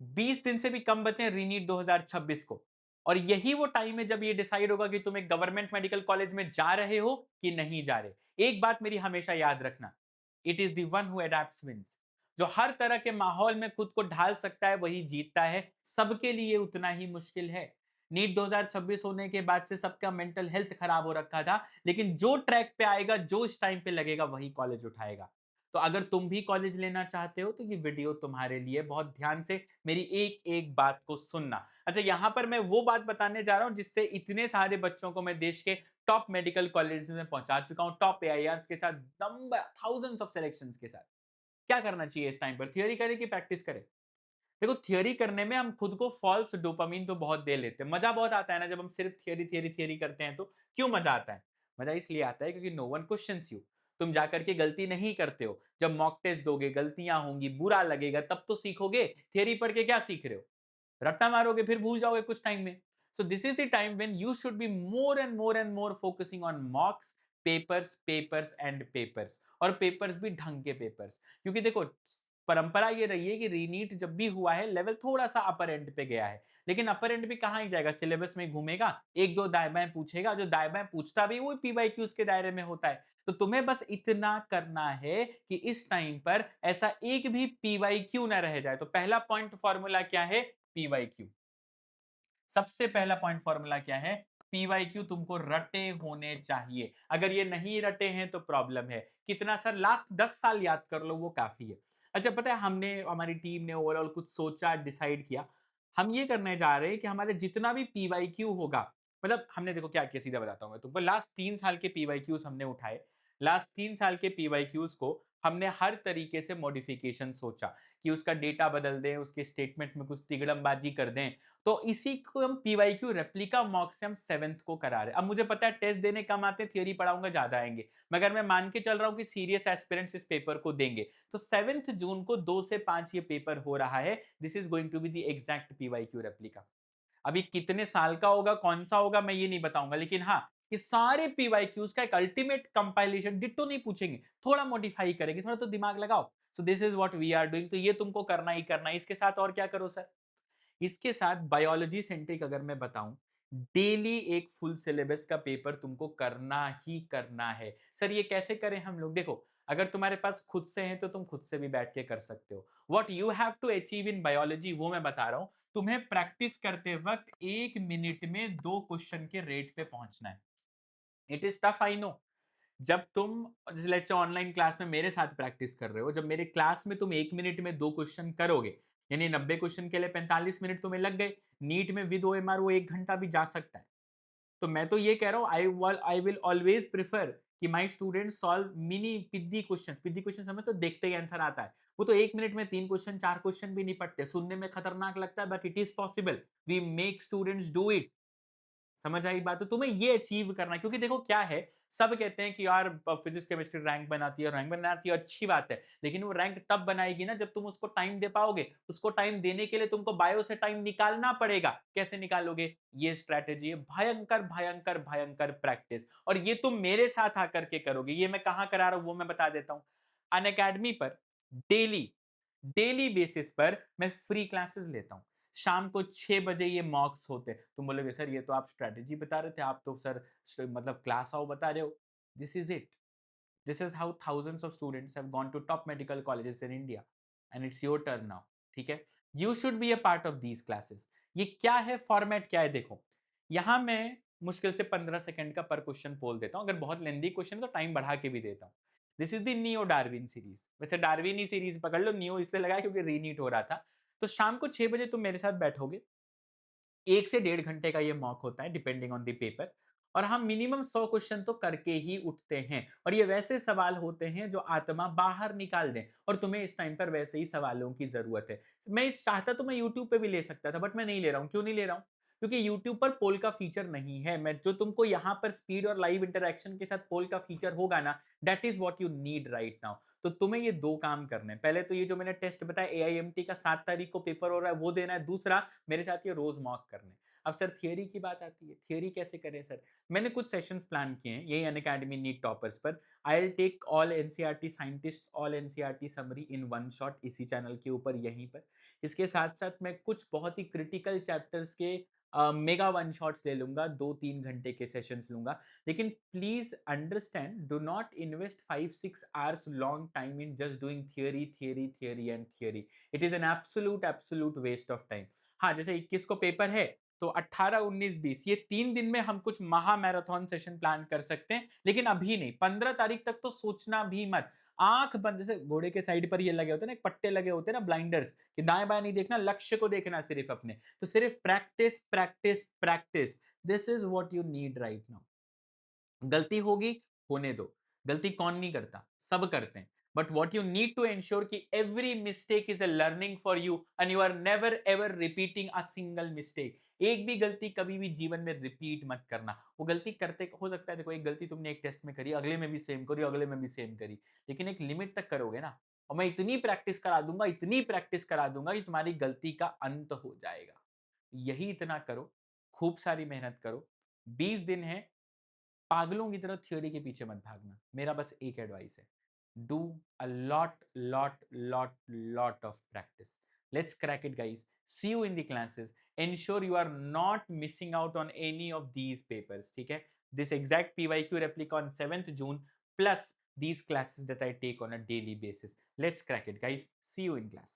20 दिन से भी कम बचे रीनीट 2026 को। और यही वो टाइम है जब ये डिसाइड होगा कि तुम एक गवर्नमेंट मेडिकल कॉलेज में जा रहे हो कि नहीं जा रहे। एक बात मेरी हमेशा याद रखना, it is the one who adapts wins. जो हर तरह के माहौल में खुद को ढाल सकता है वही जीतता है, सबके लिए उतना ही मुश्किल है। नीट 2026 होने के बाद से सबका मेंटल हेल्थ खराब हो रखा था, लेकिन जो ट्रैक पे आएगा, जो इस टाइम पे लगेगा, वही कॉलेज उठाएगा। तो अगर तुम भी कॉलेज लेना चाहते हो तो ये वीडियो तुम्हारे लिए। बहुत ध्यान से मेरी एक एक बात को सुनना। अच्छा, यहां पर मैं वो बात बताने जा रहा हूं जिससे इतने सारे बच्चों को मैं देश के टॉप मेडिकल कॉलेज में पहुंचा चुका हूं, टॉप एआईआर के साथ, नंबर थाउजेंड्स ऑफ सिलेक्शन के साथ। क्या करना चाहिए इस टाइम पर? थियोरी करें कि प्रैक्टिस करें? देखो, थियोरी करने में हम खुद को फॉल्स डोपामिन तो बहुत दे लेते हैं। मजा बहुत आता है ना जब हम सिर्फ थियोरी थियोरी थियोरी करते हैं। तो क्यों मजा आता है? मजा इसलिए आता है क्योंकि नो वन क्वेश्चंस यू। तुम जाकर के गलती नहीं करते हो। जब मॉक टेस्ट दोगे, गलतियां होंगी, बुरा लगेगा, तब तो सीखोगे। थियोरी पढ़ के क्या सीख रहे हो? रट्टा मारोगे, फिर भूल जाओगे कुछ टाइम में। सो this is the time when you should be more and more and more focusing on मॉक्स, papers, papers and papers. और पेपर्स भी ढंग के पेपर्स। क्योंकि देखो, परंपरा ये रही है कि रीनीट जब भी हुआ है, लेवल थोड़ा सा अपर एंड पे गया है। लेकिन अपर एंड भी कहां ही जाएगा, सिलेबस में घूमेगा, एक दो दाएं बाएं पूछेगा। जो दाएं बाएं पूछता भी वो पीवाईक्यूज के दायरे में होता है। तो तुम्हें बस इतना करना है कि इस टाइम पर ऐसा एक भी पीवाईक्यू ना रह जाए। तो पहला पॉइंट फॉर्मूला क्या है? पीवाईक्यू। सबसे पहला पॉइंट फॉर्मूला क्या है? पीवाईक्यू तुमको रटे होने चाहिए। अगर ये नहीं रटे हैं तो प्रॉब्लम है। कितना सर? लास्ट 10 साल याद कर लो, वो काफी है। अच्छा, पता है हमने, हमारी टीम ने ओवरऑल कुछ सोचा, डिसाइड किया। हम ये करने जा रहे हैं कि हमारे जितना भी पीवाईक्यू होगा, मतलब हमने, देखो क्या किया, सीधा बताता हूं मैं तुमको। लास्ट 3 साल के पीवाईक्यूज हमने उठाए। लास्ट 3 साल के पीवाईक्यूज को हमने हर तरीके से मॉडिफिकेशन सोचा कि उसका डेटा बदल दें, उसके स्टेटमेंट में कुछ तिगड़मबाजी कर दें। तो इसी को हम पीवाईक्यू रेप्लिका मॉक से हम 7th को करा रहे हैं। अब मुझे पता है टेस्ट देने कम आते हैं, थियरी पढ़ाऊंगा ज्यादा आएंगे, मगर मैं मान के चल रहा हूं कि सीरियस एस्पिरेंट्स इस पेपर को देंगे। तो 7 जून को 2 से 5 ये पेपर हो रहा है। This is going to be the exact PYQ replica. अभी कितने साल का होगा, कौन सा होगा, मैं ये नहीं बताऊंगा, लेकिन हाँ, ये सारे पीवाईक्यूज का एक अल्टीमेट कंपाइलेशन डिट्टो नहीं पूछेंगे, थोड़ा मॉडिफाई करेंगे, थोड़ा तो दिमाग लगाओ। So this is what we are doing. तो ये तुमको करना ही करना है। इसके साथ और क्या करो सर? इसके साथ बायोलॉजी सेंट्रिक अगर मैं बताऊं, डेली एक फुल सिलेबस का पेपर तुमको करना ही करना है। सर ये कैसे करें हम लोग? देखो, अगर तुम्हारे पास खुद से है तो तुम खुद से भी बैठ के कर सकते हो। What you have to achieve in biology वो मैं बता रहा हूं। तुम्हें प्रैक्टिस करते वक्त 1 मिनट में 2 क्वेश्चन के रेट पे पहुंचना है। It is tough, I know. जब तुम, लेट्स से ऑनलाइन क्लास में मेरे साथ प्रैक्टिस कर रहे हो, जब मेरे क्लास में तुम 1 मिनट में 2 क्वेश्चन करोगे, यानी 90 क्वेश्चन के लिए 45 मिनट तुम्हें लग गए। नीट में विद ओएमआर वो 1 घंटा भी जा सकता है। तो मैं तो ये कह रहा हूं, आई विल ऑलवेज प्रिफर कि माई स्टूडेंट सॉल्व मिनी पिद्दी क्वेश्चन। पिद्दी क्वेश्चन समझ, तो देखते ही आंसर आता है। वो तो 1 मिनट में 3 क्वेश्चन 4 क्वेश्चन भी नहीं पढ़ते। सुनने में खतरनाक लगता है, but it is possible. We make students do it. समझ आई बात? तो तुम्हें ये अचीव करना है। क्योंकि देखो क्या है, सब कहते हैं कि यार फिजिक्स केमिस्ट्री रैंक बनाती है, रैंक बनाती है, अच्छी बात है। लेकिन वो रैंक तब बनाएगी ना जब तुम उसको टाइम दे पाओगे। उसको टाइम देने के लिए तुमको बायो से टाइम निकालना पड़ेगा। कैसे निकालोगे? ये स्ट्रैटेजी है, भयंकर भयंकर भयंकर प्रैक्टिस। और ये तुम मेरे साथ आकर के करोगे। ये मैं कहां करा रहा हूं वो मैं बता देता हूं। अन अकेडमी पर डेली, डेली बेसिस पर मैं फ्री क्लासेस लेता हूं। शाम को 6 बजे ये मॉक्स होते हैं। तुम बोलोगे सर ये तो आप स्ट्रेटेजी बता रहे थे, आप तो सर मतलब क्लास आओ बता रहे हो। This is it. This is how thousands of students have gone to top medical colleges in India, and it's your turn now. ठीक है? You should be a part of these classes. ये क्या है, format क्या है? देखो, यहां मैं मुश्किल से 15 सेकंड का पर क्वेश्चन बोल देता हूं। अगर बहुत लेंदी क्वेश्चन है तो टाइम बढ़ा के भी देता हूं। This is the neo Darwin series. वैसे डार्विन ही सीरीज पकड़ लो, नियो इसलिए लगा क्योंकि रीनीट हो रहा था। तो शाम को 6 बजे तुम मेरे साथ बैठोगे। 1 से 1.5 घंटे का ये मॉक होता है डिपेंडिंग ऑन द पेपर। और हम मिनिमम 100 क्वेश्चन तो करके ही उठते हैं। और ये वैसे सवाल होते हैं जो आत्मा बाहर निकाल दें। और तुम्हें इस टाइम पर वैसे ही सवालों की जरूरत है। मैं चाहता तो मैं यूट्यूब पे भी ले सकता था, बट मैं नहीं ले रहा हूं। क्यों नहीं ले रहा हूं? क्योंकि YouTube पर पोल का फीचर नहीं है। मैं जो तुमको यहाँ पर स्पीड और लाइव इंटरेक्शन के साथ पोल का फीचर होगा ना, that is what you need right now. तो तुम्हें ये 2 काम करने हैं। पहले तो ये जो मैंने टेस्ट बताया एआईएमटी का 7 तारीख को पेपर हो रहा है वो देना है। दूसरा मेरे साथ ये रोज मॉक करने हैं। अब सर थियरी की बात आती है। थियरी कैसे करें सर? मैंने कुछ सेशंस प्लान किए हैं यही अनअकैडमी नीट टॉपर्स पर। I will take all NCERT scientist all NCERT summary in one shot इसी चैनल के ऊपर यहीं पर। इसके साथ-साथ मैं कुछ बहुत ही क्रिटिकल चैप्टर्स के मेगा वन शॉट्स ले लूँगा, 2-3 घंटे के सेशंस लूँगा। लेकिन please understand do not invest 5-6 hours long time in just doing theory, theory, theory and theory. It is an absolute waste of time. हाँ, जैसे 21 को पेपर है, तो 18, 19, 20 ये 3 दिन में हम कुछ महा मैराथन सेशन प्लान कर सकते हैं, लेकिन अभी नहीं। 15 तारीख तक तो सोचना भी मत। आँख बंद, जैसे घोड़े के साइड पर ये लगे होते हैं ना, एक पट्टे लगे होते हैं ना ब्लाइंडर्स, कि दाएँ-बाएँ नहीं देखना, लक्ष्य को देखना सिर्फ अपने। तो सिर्फ practice, practice, practice. This is what you need right now. गलती होगी, होने दो। गलती कौन नहीं करता? सब करते हैं। But what you need to ensure कि every mistake is a learning for you and you are never ever repeating a single mistake. एक भी गलती कभी भी जीवन में रिपीट मत करना। वो गलती करते हो सकता है, देखो एक गलती तुमने एक टेस्ट में करी, अगले में भी सेम करी, अगले में भी सेम करी। लेकिन एक लिमिट तक करोगे ना, और मैं इतनी प्रैक्टिस करा दूँगा, इतनी प्रैक्टिस करा दूँगा कि तुम्हारी गलती का अंत हो जाएगा। यही इतना करो, खूब सारी मेहनत करो। 20 दिन हैं, पागलों की तरह थ्योरी के पीछे मत भागना। मेरा बस एक एडवाइस है, do a lot of practice. Let's crack it guys. See you in the classes. Ensure you are not missing out on any of these papers, ठीक है? This exact PYQ replica on 7th June plus these classes that I take on a daily basis. Let's crack it, guys. See you in class.